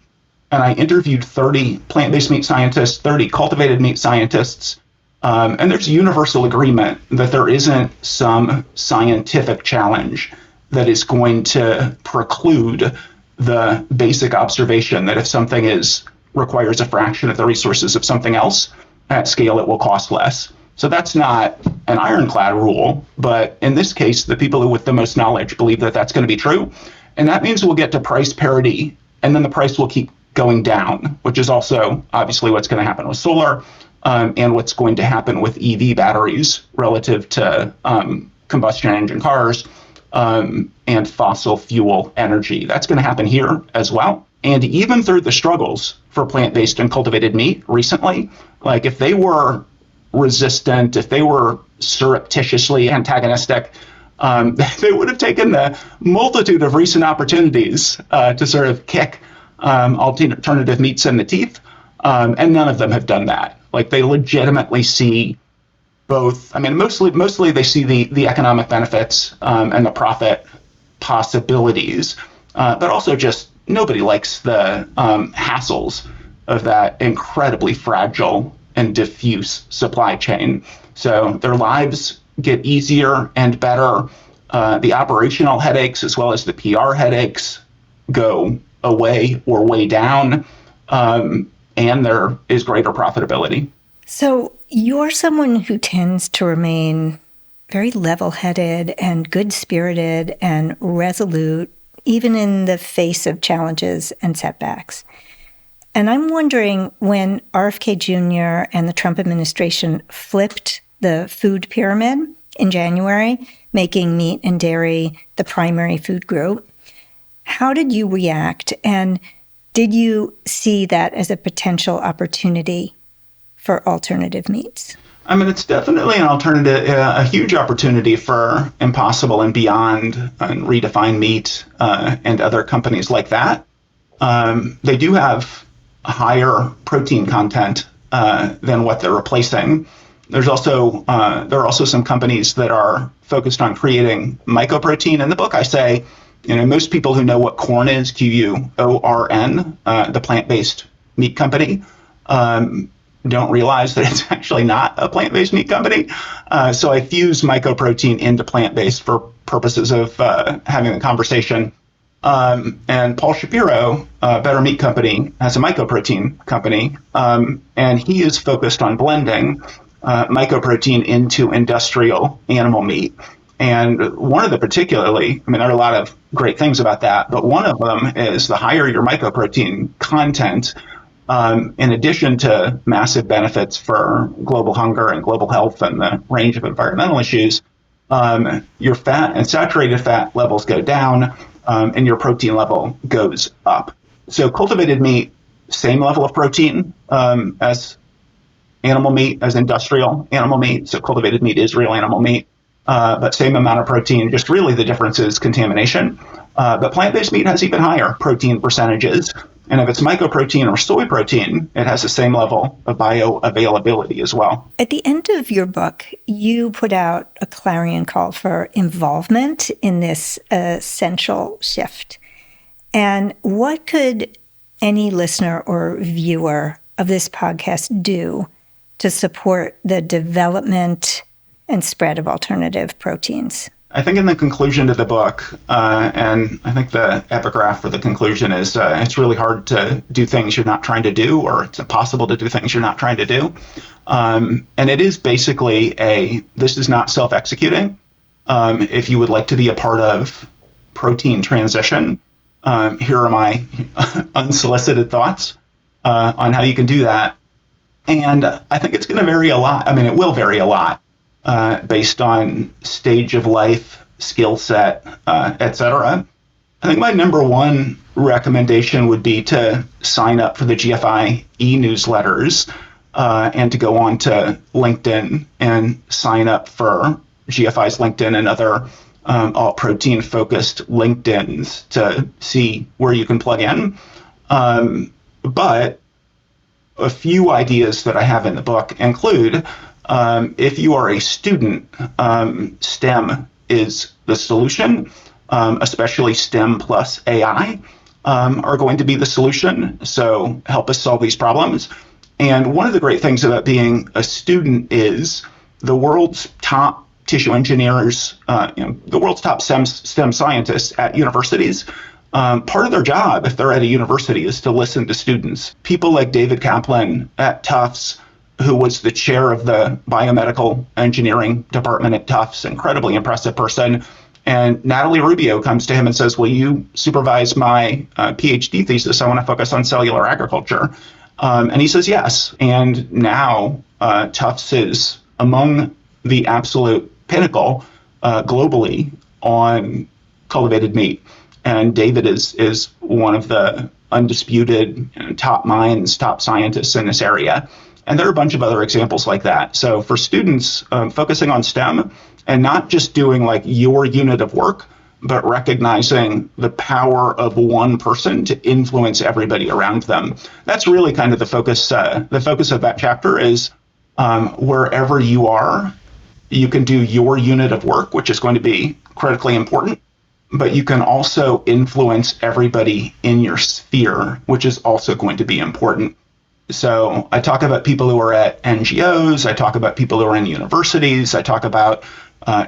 And I interviewed 30 plant-based meat scientists, 30 cultivated meat scientists, and there's universal agreement that there isn't some scientific challenge that is going to preclude the basic observation that if something requires a fraction of the resources of something else, at scale it will cost less. So that's not an ironclad rule, but in this case, the people with the most knowledge believe that that's going to be true. And that means we'll get to price parity, and then the price will keep going down, which is also obviously what's going to happen with solar and what's going to happen with EV batteries relative to combustion engine cars and fossil fuel energy. That's going to happen here as well. And even through the struggles for plant-based and cultivated meat recently, like if they were resistant, if they were surreptitiously antagonistic, they would have taken the multitude of recent opportunities to sort of kick alternative meats in the teeth, and none of them have done that. Like they legitimately see both. I mean, mostly they see the economic benefits and the profit possibilities, but also just nobody likes the hassles of that incredibly fragile and diffuse supply chain. So their lives get easier and better. The operational headaches as well as the PR headaches go away or way down, and there is greater profitability. So you're someone who tends to remain very level-headed and good-spirited and resolute, even in the face of challenges and setbacks. And I'm wondering, when RFK Jr. and the Trump administration flipped the food pyramid in January, making meat and dairy the primary food group, how did you react? And did you see that as a potential opportunity for alternative meats? I mean, it's definitely an alternative, a huge opportunity for Impossible and Beyond and Redefine Meat and other companies like that. They do have a higher protein content than what they're replacing. There are also some companies that are focused on creating mycoprotein. In the book, I say, most people who know what corn is, QUORN, the plant-based meat company, don't realize that it's actually not a plant-based meat company. So I fuse mycoprotein into plant-based for purposes of having a conversation. And Paul Shapiro, Better Meat Company, has a mycoprotein company, and he is focused on blending mycoprotein into industrial animal meat. And one of the there are a lot of great things about that, but one of them is the higher your mycoprotein content, in addition to massive benefits for global hunger and global health and the range of environmental issues, your fat and saturated fat levels go down, and your protein level goes up. So cultivated meat, same level of protein as animal meat, as industrial animal meat. So cultivated meat is real animal meat, but same amount of protein. Just really the difference is contamination. But plant-based meat has even higher protein percentages. And if it's mycoprotein or soy protein, it has the same level of bioavailability as well. At the end of your book, you put out a clarion call for involvement in this essential shift. And what could any listener or viewer of this podcast do to support the development and spread of alternative proteins? I think in the conclusion to the book, and I think the epigraph for the conclusion is, it's really hard to do things you're not trying to do, or it's impossible to do things you're not trying to do. And it is basically this is not self-executing. If you would like to be a part of protein transition, here are my unsolicited thoughts on how you can do that. And I think it's going to vary a lot. I mean, it will vary a lot. Based on stage of life, skill set, etc. I think my number one recommendation would be to sign up for the GFI e-newsletters and to go on to LinkedIn and sign up for GFI's LinkedIn and other all protein-focused LinkedIns to see where you can plug in. But a few ideas that I have in the book include, if you are a student, STEM is the solution, especially STEM plus AI are going to be the solution. So help us solve these problems. And one of the great things about being a student is the world's top tissue engineers, the world's top STEM scientists at universities. Part of their job, if they're at a university, is to listen to students. People like David Kaplan at Tufts, who was the chair of the biomedical engineering department at Tufts, incredibly impressive person. And Natalie Rubio comes to him and says, will you supervise my PhD thesis? I want to focus on cellular agriculture. And he says, yes. And now Tufts is among the absolute pinnacle globally on cultivated meat. And David is one of the undisputed top minds, top scientists in this area. And there are a bunch of other examples like that. So for students, focusing on STEM and not just doing like your unit of work, but recognizing the power of one person to influence everybody around them. That's really kind of the focus. The focus of that chapter is wherever you are, you can do your unit of work, which is going to be critically important, but you can also influence everybody in your sphere, which is also going to be important. So I talk about people who are at NGOs, I talk about people who are in universities, I talk about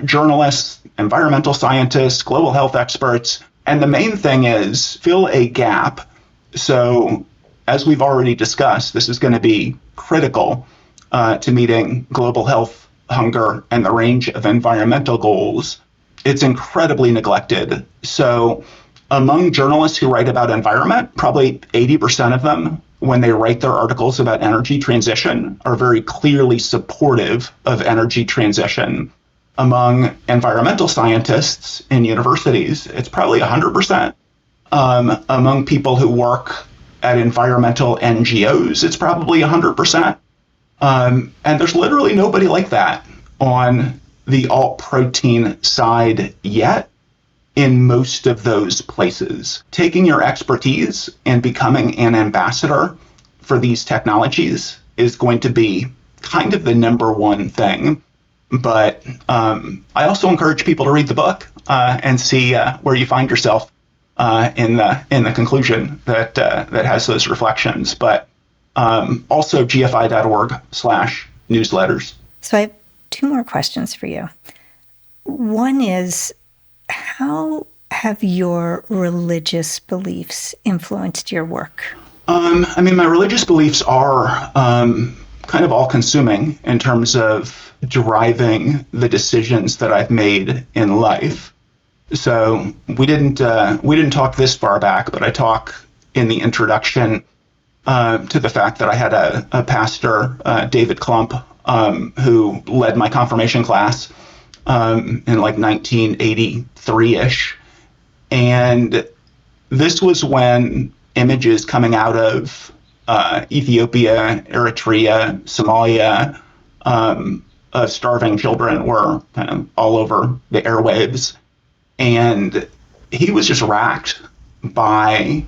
journalists, environmental scientists, global health experts. And the main thing is fill a gap. So as we've already discussed, this is going to be critical to meeting global health, hunger, and the range of environmental goals. It's incredibly neglected. So among journalists who write about environment, probably 80% of them, when they write their articles about energy transition, are very clearly supportive of energy transition. Among environmental scientists in universities, it's probably 100%. Among people who work at environmental NGOs, it's probably 100%. And there's literally nobody like that on the alt protein side yet. in most of those places. Taking your expertise and becoming an ambassador for these technologies is going to be kind of the number one thing. But I also encourage people to read the book and see where you find yourself in the conclusion that has those reflections. But also gfi.org/newsletters. So I have two more questions for you. One is, how have your religious beliefs influenced your work? My religious beliefs are kind of all-consuming in terms of driving the decisions that I've made in life. So we didn't talk this far back, but I talk in the introduction to the fact that I had a pastor, David Klump, who led my confirmation class in like 1983-ish. And this was when images coming out of Ethiopia, Eritrea, Somalia, of starving children were kind of all over the airwaves. And he was just racked by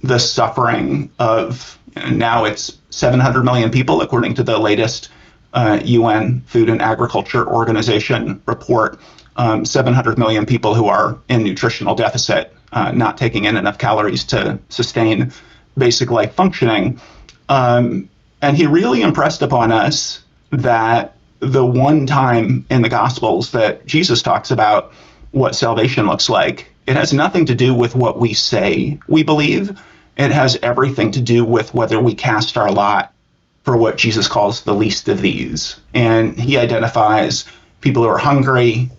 the suffering of, now it's 700 million people, according to the latest UN Food and Agriculture Organization report, 700 million people who are in nutritional deficit, not taking in enough calories to sustain basic life functioning. And he really impressed upon us that the one time in the Gospels that Jesus talks about what salvation looks like, it has nothing to do with what we say we believe. It has everything to do with whether we cast our lot for what Jesus calls the least of these. And he identifies people who are hungry.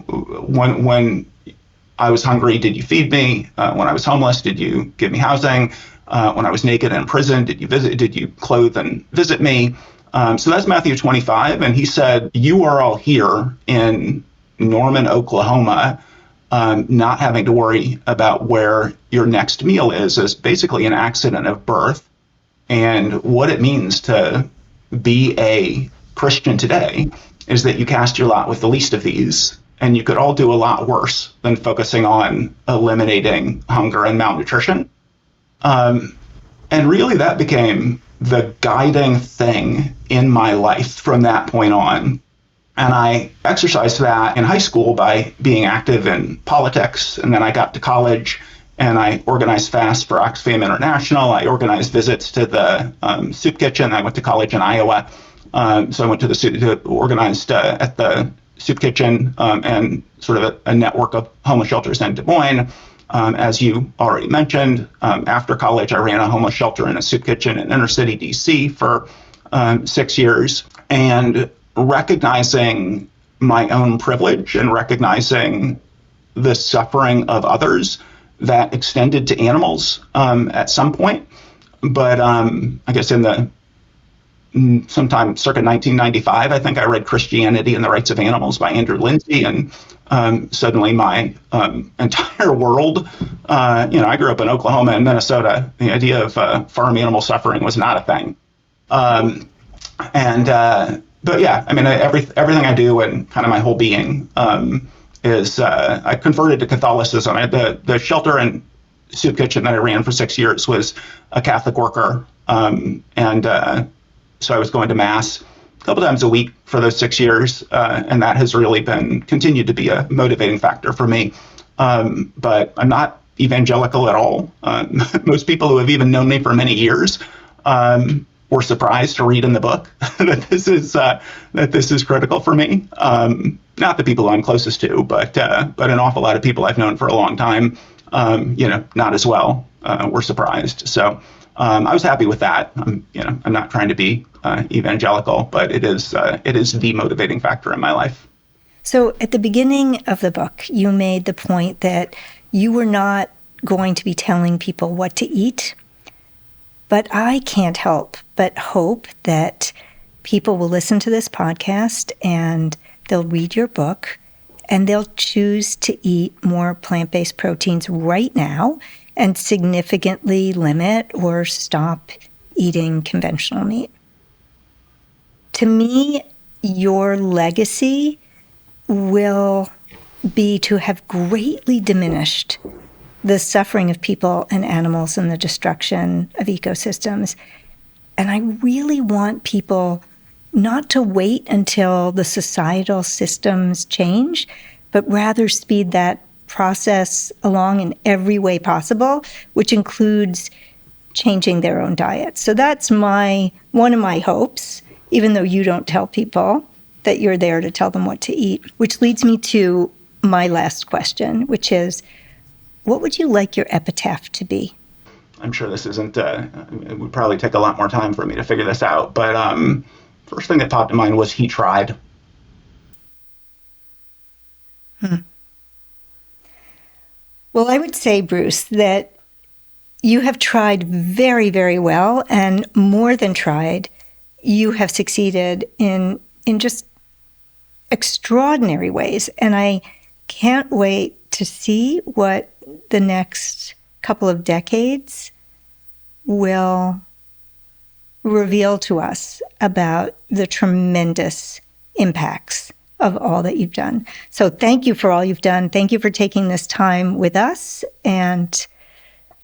When I was hungry, did you feed me? When I was homeless, did you give me housing? When I was naked and in prison, did you clothe and visit me? So that's Matthew 25. And he said, you are all here in Norman, Oklahoma, not having to worry about where your next meal is basically an accident of birth. And what it means to be a Christian today is that you cast your lot with the least of these, and you could all do a lot worse than focusing on eliminating hunger and malnutrition. And really that became the guiding thing in my life from that point on. And I exercised that in high school by being active in politics. And then I got to college and I organized fasts for Oxfam International. I organized visits to the soup kitchen. I went to college in Iowa. So I went to organized at the soup kitchen and sort of a network of homeless shelters in Des Moines. As you already mentioned, after college, I ran a homeless shelter and a soup kitchen in inner city DC for 6 years. And recognizing my own privilege and recognizing the suffering of others that extended to animals at some point. But I guess sometime circa 1995, I think I read Christianity and the Rights of Animals by Andrew Lindsay, and suddenly my entire world, I grew up in Oklahoma and Minnesota. The idea of farm animal suffering was not a thing. But yeah, everything I do and kind of my whole being is I converted to Catholicism. The shelter and soup kitchen that I ran for 6 years was a Catholic worker, so I was going to Mass a couple times a week for those 6 years, and that has really continued to be a motivating factor for me. But I'm not evangelical at all. Most people who have even known me for many years were surprised to read in the book that this is critical for me. Not the people I'm closest to, but an awful lot of people I've known for a long time, not as well, were surprised. So I was happy with that. I'm not trying to be evangelical, but it is the motivating factor in my life. So at the beginning of the book, you made the point that you were not going to be telling people what to eat. But I can't help but hope that people will listen to this podcast and they'll read your book and they'll choose to eat more plant-based proteins right now and significantly limit or stop eating conventional meat. To me, your legacy will be to have greatly diminished the suffering of people and animals and the destruction of ecosystems. And I really want people not to wait until the societal systems change, but rather speed that process along in every way possible, which includes changing their own diet. So that's one of my hopes, even though you don't tell people that you're there to tell them what to eat, which leads me to my last question, which is, what would you like your epitaph to be? I'm sure this isn't, it would probably take a lot more time for me to figure this out, but first thing that popped in mind was he tried. Well, I would say, Bruce, that you have tried very, very well, and more than tried, you have succeeded in just extraordinary ways. And I can't wait to see what the next couple of decades will reveal to us about the tremendous impacts of all that you've done. So thank you for all you've done. Thank you for taking this time with us, and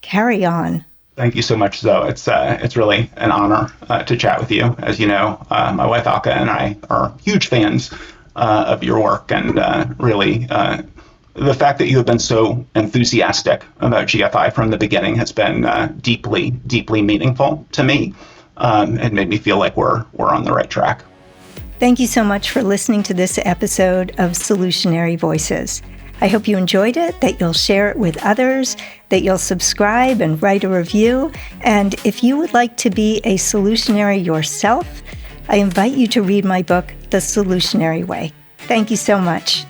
carry on. Thank you so much, Zoe. It's really an honor to chat with you. As you know, my wife Aka and I are huge fans of your work, and really the fact that you have been so enthusiastic about GFI from the beginning has been deeply, deeply meaningful to me. It made me feel like we're on the right track. Thank you so much for listening to this episode of Solutionary Voices. I hope you enjoyed it, that you'll share it with others, that you'll subscribe and write a review. And if you would like to be a solutionary yourself, I invite you to read my book, The Solutionary Way. Thank you so much.